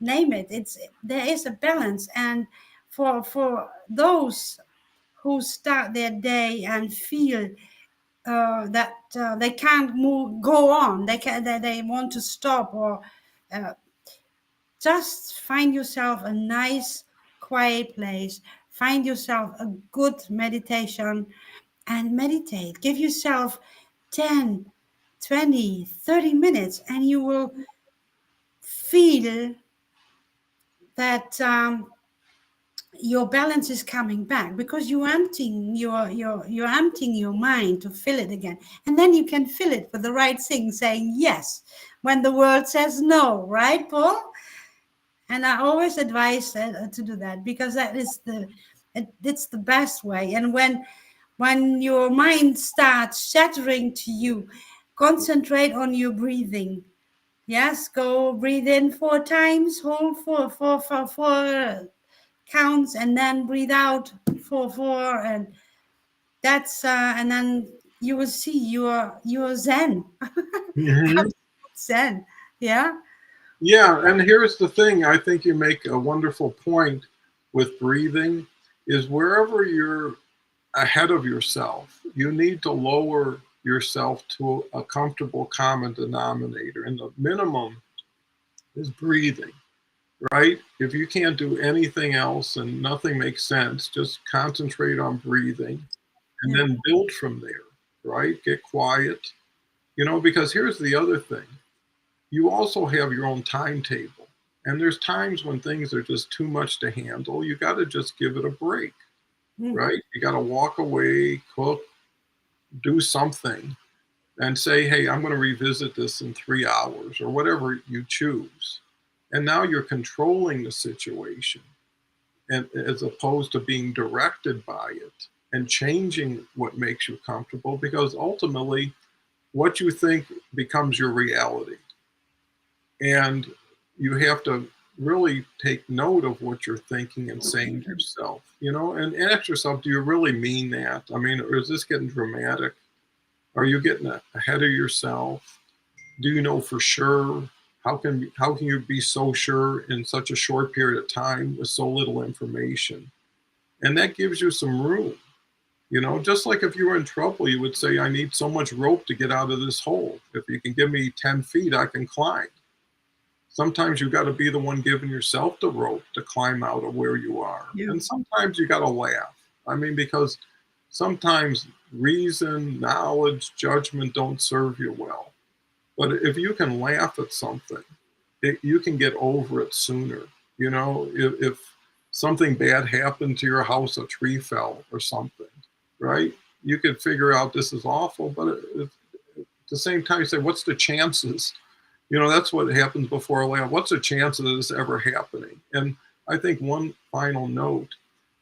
name it. It's there is a balance, and for those who start their day and feel that they can't go on, they want to stop, or uh, just find yourself a nice, quiet place. Find yourself a good meditation and meditate. Give yourself 10, 20, 30 minutes, and you will feel that your balance is coming back, because you're emptying your mind to fill it again, and then you can fill it with the right thing, saying yes when the world says no, right, Paul? And I always advise to do that, because that is it's the best way. And when your mind starts shattering to you, concentrate on your breathing. Yes, go breathe in 4 times, hold four counts, and then breathe out four, and that's and then you will see you're zen. mhm. Absolute zen. Yeah. Yeah, and here's the thing. I think you make a wonderful point with breathing, is wherever you're ahead of yourself, you need to lower yourself to a comfortable common denominator. And the minimum is breathing, right? If you can't do anything else and nothing makes sense, just concentrate on breathing and Yeah. then build from there, right? Get quiet, because here's the other thing. You also have your own timetable. And there's times when things are just too much to handle. You got to just give it a break, Mm. right? You got to walk away, cook, do something, and say, hey, I'm going to revisit this in 3 hours or whatever you choose. And now you're controlling the situation, and as opposed to being directed by it and changing what makes you comfortable, because ultimately what you think becomes your reality. And you have to really take note of what you're thinking and saying to yourself, and ask yourself, do you really mean that? I mean, or is this getting dramatic? Are you getting ahead of yourself? Do you know for sure? How can you be so sure in such a short period of time with so little information? And that gives you some room. Just like if you were in trouble, you would say, I need so much rope to get out of this hole. If you can give me 10 feet, I can climb. Sometimes you got to be the one giving yourself the rope to climb out of where you are. Yeah. And sometimes you got to laugh. I mean, because sometimes reason, knowledge, judgment don't serve you well. But if you can laugh at something, you can get over it sooner. If something bad happened to your house, a tree fell or something, right? You could figure out this is awful, but at the same time, you say, what's the chances? That's what happens before a laugh. What's the chance of this ever happening? And I think one final note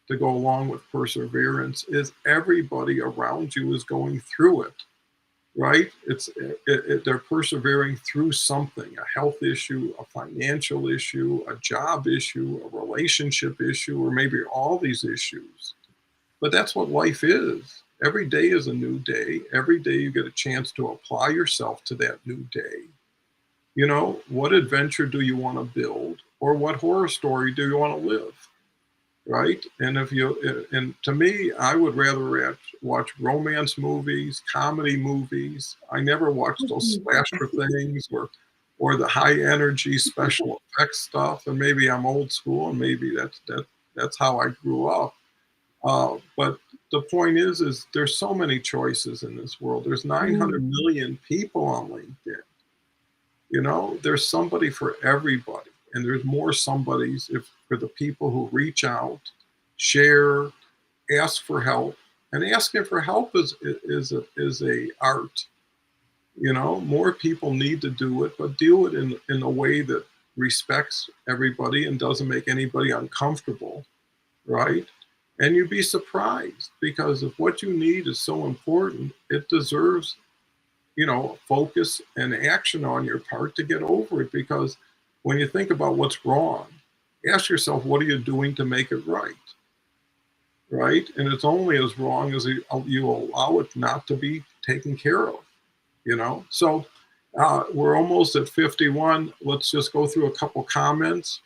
to go along with perseverance is everybody around you is going through it. right? They're persevering through something, a health issue, a financial issue, a job issue, a relationship issue, or maybe all these issues. But that's what life is. Every day is a new day. Every day you get a chance to apply yourself to that new day. You know, what adventure do you want to build, or what horror story do you want to live? Right? And to me, I would rather watch romance movies, comedy movies. I never watch those slasher things or the high energy special effects stuff. And maybe I'm old school, and maybe that's how I grew up. But the point is there's so many choices in this world. There's 900 million people on LinkedIn. You know, there's somebody for everybody, and there's more somebodies for the people who reach out, share, ask for help. And asking for help is a art. You know, more people need to do it, but do it in a way that respects everybody and doesn't make anybody uncomfortable, right? And you'd be surprised, because if what you need is so important, it deserves, you know, focus and action on your part to get over it. Because when you think about what's wrong, ask yourself, what are you doing to make it right? Right? And it's only as wrong as you allow it not to be taken care of, you know? So we're almost at 51. Let's just go through a couple comments.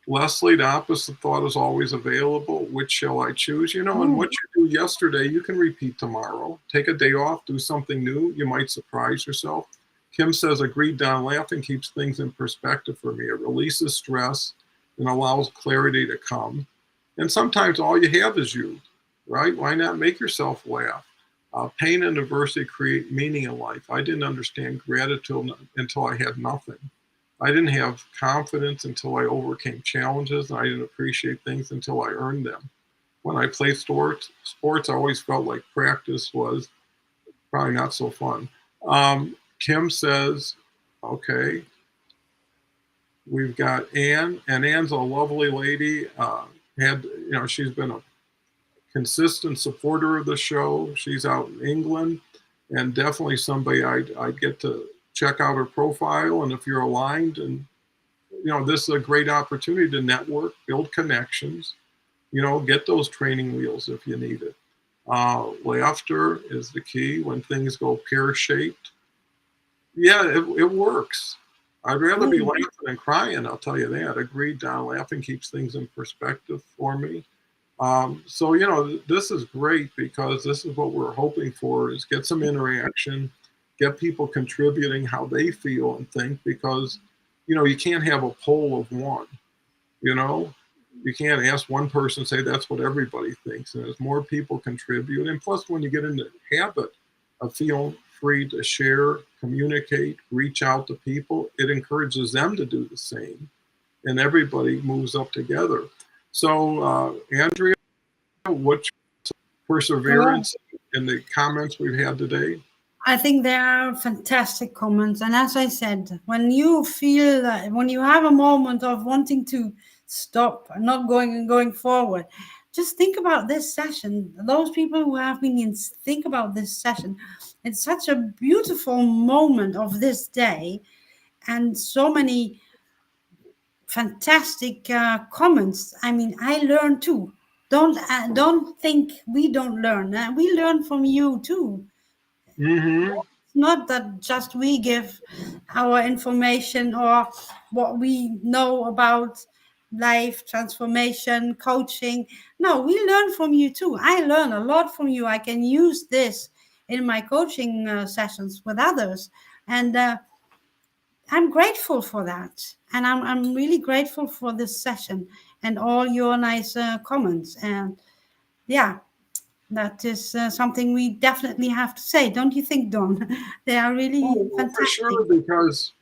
Leslie, the opposite thought is always available. Which shall I choose? You know, and what you do yesterday, you can repeat tomorrow. Take a day off, do something new. You might surprise yourself. Kim says, agreed, Don. Laughing keeps things in perspective for me. It releases stress and allows clarity to come. And sometimes all you have is you, right? Why not make yourself laugh? Pain and adversity create meaning in life. I didn't understand gratitude until I had nothing. I didn't have confidence until I overcame challenges, and I didn't appreciate things until I earned them. When I played sports, I always felt like practice was probably not so fun. Kim says, okay, we've got Anne, and Anne's a lovely lady. She's been a consistent supporter of the show. She's out in England, and definitely somebody I'd get to check out her profile. And if you're aligned, and you know, this is a great opportunity to network, build connections, you know, get those training wheels if you need it. Laughter is the key when things go pear-shaped. Yeah, it works. I'd rather be laughing than crying, I'll tell you that. Agreed, Don. Laughing keeps things in perspective for me. So, you know, this is great, because this is what we're hoping for, is get some interaction, get people contributing how they feel and think, because, you know, you can't have a poll of one, you know, you can't ask one person, say that's what everybody thinks. And as more people contribute, and plus when you get in the habit of feeling free to share, communicate, reach out to people, it encourages them to do the same, and everybody moves up together. So, Andrea, what's perseverance in the comments we've had today? I think they are fantastic comments. And as I said, when you feel that, when you have a moment of wanting to stop and not going forward, just think about this session. Those people who have been in, think about this session. It's such a beautiful moment of this day, and so many fantastic comments. I mean, I learn too. Don't think we don't learn. We learn from you too. Mm-hmm. It's not that just we give our information or what we know about life transformation, coaching. No, we learn from you too. I learn a lot from you. I can use this in my coaching sessions with others, and I'm grateful for that. And I'm really grateful for this session and all your nice comments. And yeah, that is something we definitely have to say, don't you think, Don? They are really Oh, for fantastic. sure, because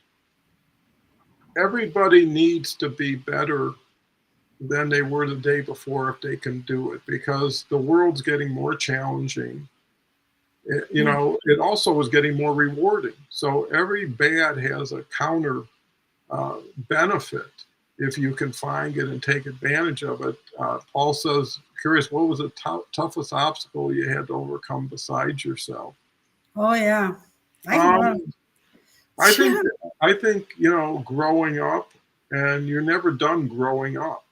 everybody needs to be better than they were the day before if they can do it, because the world's getting more challenging. You know, it also is getting more rewarding. So every bad has a counter benefit if you can find it and take advantage of it. Paul says, curious, what was the toughest obstacle you had to overcome besides yourself? Oh, yeah. I love. Um, I think, Yeah. growing up, and you're never done growing up,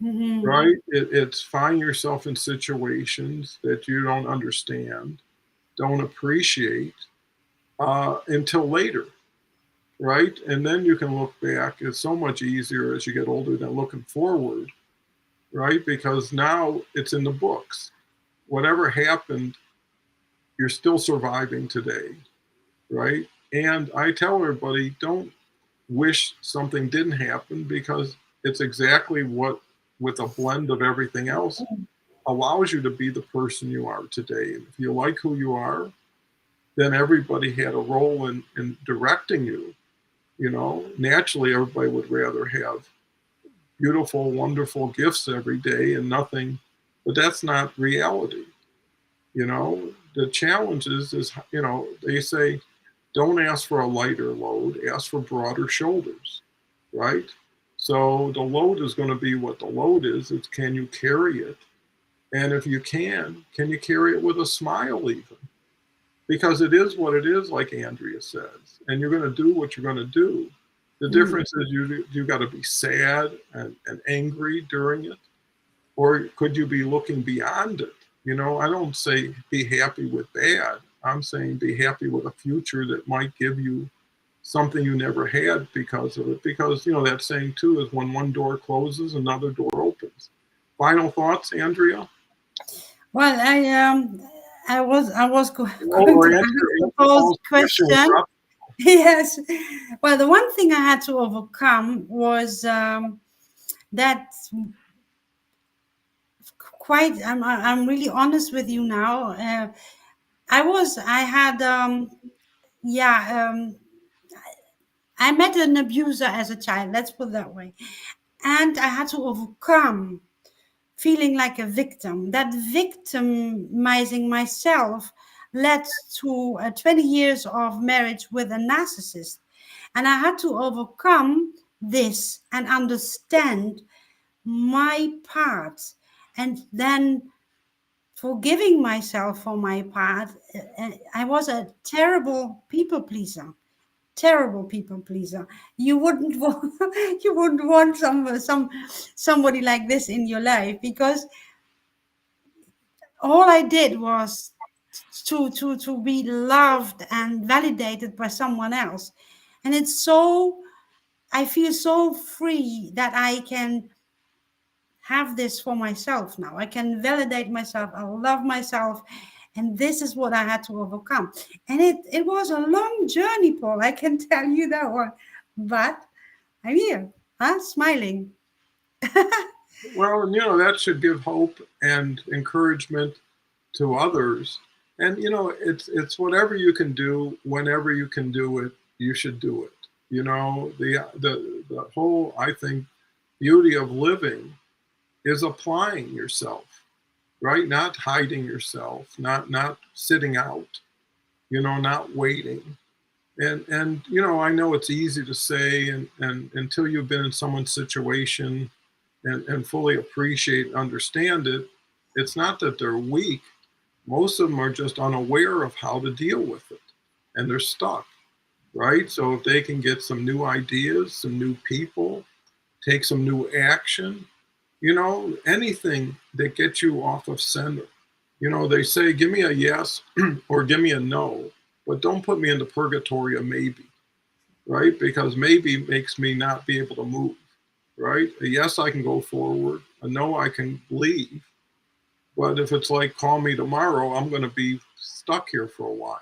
Mhm. right? It's find yourself in situations that you don't understand, don't appreciate, until later, right? And then you can look back. It's so much easier as you get older than looking forward, right? Because now it's in the books. Whatever happened, you're still surviving today, right? And I tell everybody, don't wish something didn't happen, because it's exactly what, with a blend of everything else, allows you to be the person you are today. And if you like who you are, then everybody had a role in directing you. Naturally, everybody would rather have beautiful, wonderful gifts every day and nothing, but that's not reality. The challenge is, they say, don't ask for a lighter load, ask for broader shoulders, right? So the load is going to be what the load is. It's, can you carry it? And if you can you carry it with a smile even? Because it is what it is, like Andrea says, and you're going to do what you're going to do. The Mm. difference is you got to be sad and angry during it, or could you be looking beyond it? I don't say be happy with bad. I'm saying be happy with a future that might give you something you never had because of it. Because, that saying too is, when one door closes, another door opens. Final thoughts, Andrea? Well, I was Oh, going or to Andrea, ask the first Paul's question was question. rough. Yes. Well, the one thing I had to overcome was that quite. I'm really honest with you now. I had yeah. I met an abuser as a child. Let's put it that way, and I had to overcome feeling like a victim. That victimizing myself led to 20 years of marriage with a narcissist. And I had to overcome this and understand my part, and then forgiving myself for my part. I was a terrible people pleaser. Terrible people pleaser. You wouldn't want, you wouldn't want somebody like this in your life, because all I did was to be loved and validated by someone else. And it's so, I feel so free that I can have this for myself now. I can validate myself. I love myself. And this is what I had to overcome. And it was a long journey, Paul. I can tell you that one. But I'm here, smiling. Well, and, that should give hope and encouragement to others. And, it's whatever you can do, whenever you can do it, you should do it. The whole, I think, beauty of living is applying yourself, right? Not hiding yourself, not sitting out, not waiting. And I know it's easy to say, and until you've been in someone's situation and fully appreciate and understand it, it's not that they're weak. Most of them are just unaware of how to deal with it, and they're stuck, right? So if they can get some new ideas, some new people, take some new action, anything that gets you off of center. They say, give me a yes or give me a no, but don't put me in the purgatory of maybe, right? Because maybe makes me not be able to move, right? A yes, I can go forward. A no, I can leave. But if it's like, call me tomorrow, I'm going to be stuck here for a while.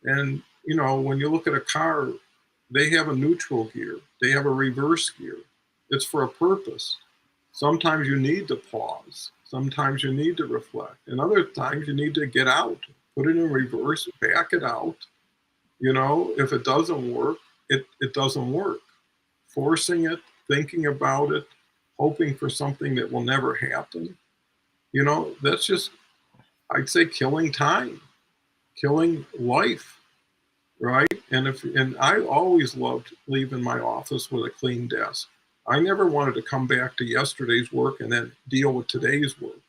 And, when you look at a car, they have a neutral gear, they have a reverse gear. It's for a purpose. Sometimes you need to pause. Sometimes you need to reflect. And other times you need to get out, put it in reverse, back it out. If it doesn't work, it doesn't work. Forcing it, thinking about it, hoping for something that will never happen, that's just, I'd say, killing time, killing life, right? And I always loved leaving my office with a clean desk. I never wanted to come back to yesterday's work and then deal with today's work.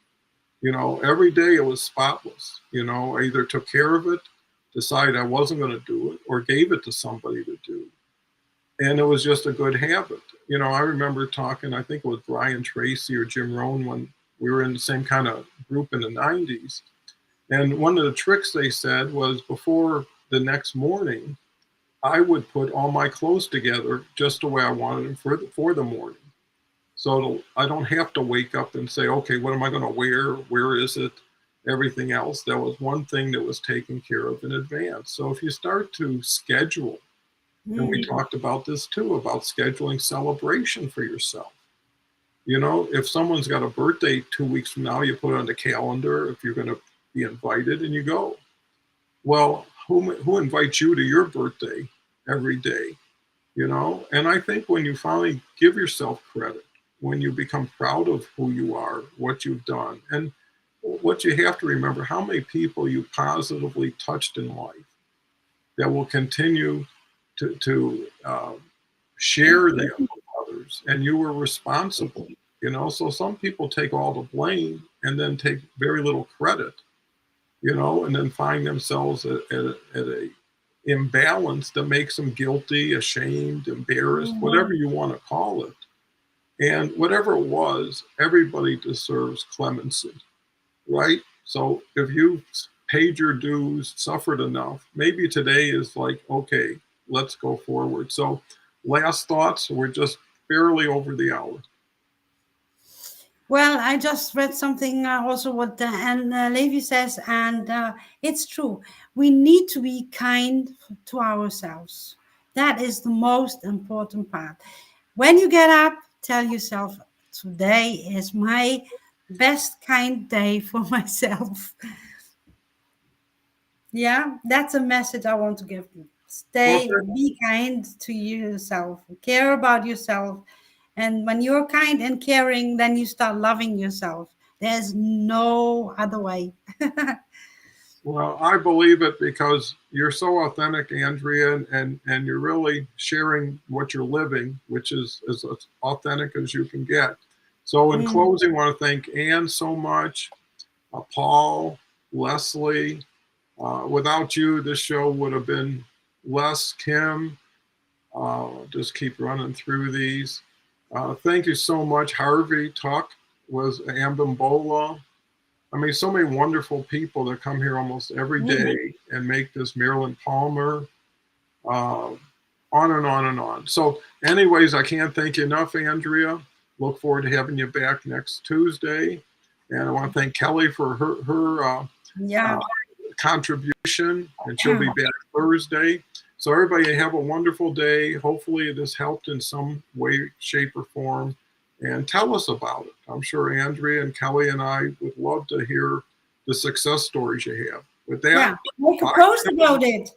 Every day it was spotless. I either took care of it decided I wasn't going to do it or gave it to somebody to do. And it was just a good habit. You know, I remember talking, I think it was Brian Tracy or Jim Rohn when we were in the same kind of group in the 90s. And one of the tricks they said was before the next morning, I would put all my clothes together just the way I wanted them for the morning. So I don't have to wake up and say, okay, what am I going to wear? Where is it? Everything else. That was one thing that was taken care of in advance. So if you start to schedule, and we talked about this too, about scheduling celebration for yourself. You know, if someone's got a birthday 2 weeks from now, you put it on the calendar if you're going to be invited and you go. Well, who invites you to your birthday every day? You know, and I think when you finally give yourself credit, when you become proud of who you are, what you've done, and what you have to remember, how many people you positively touched in life that will continue to share them with others, and you were responsible. You know, so some people take all the blame and then take very little credit. You know, and then find themselves at a imbalance that makes them guilty, ashamed, embarrassed, whatever you want to call it. And whatever it was, everybody deserves clemency, right? So if you paid your dues, suffered enough, maybe today is like, okay, let's go forward. So last thoughts, we're just barely over the hour. Well, I just read something also what Anne Levy says, and it's true. We need to be kind to ourselves. That is the most important part. When you get up, tell yourself, today is my best kind day for myself. Yeah, that's a message I want to give you. Be kind to yourself, care about yourself. And when you're kind and caring, then you start loving yourself. There's no other way. Well, I believe it because you're so authentic, Andrea, and you're really sharing what you're living, which is as authentic as you can get. So in closing, I want to thank Anne so much, Paul, Leslie. Without you, this show would have been less. Kim, just keep running through these. Thank you so much. Harvey Tuck was Ambimbola. I mean, so many wonderful people that come here almost every day and make this. Marilyn Palmer, on and on and on. So anyways, I can't thank you enough, Andrea. Look forward to having you back next Tuesday. And I want to thank Kelly for her contribution, and she'll be back Thursday. So everybody have a wonderful day. Hopefully this helped in some way, shape, or form. And tell us about it. I'm sure Andrea and Kelly and I would love to hear the success stories you have. With that, make a post about it.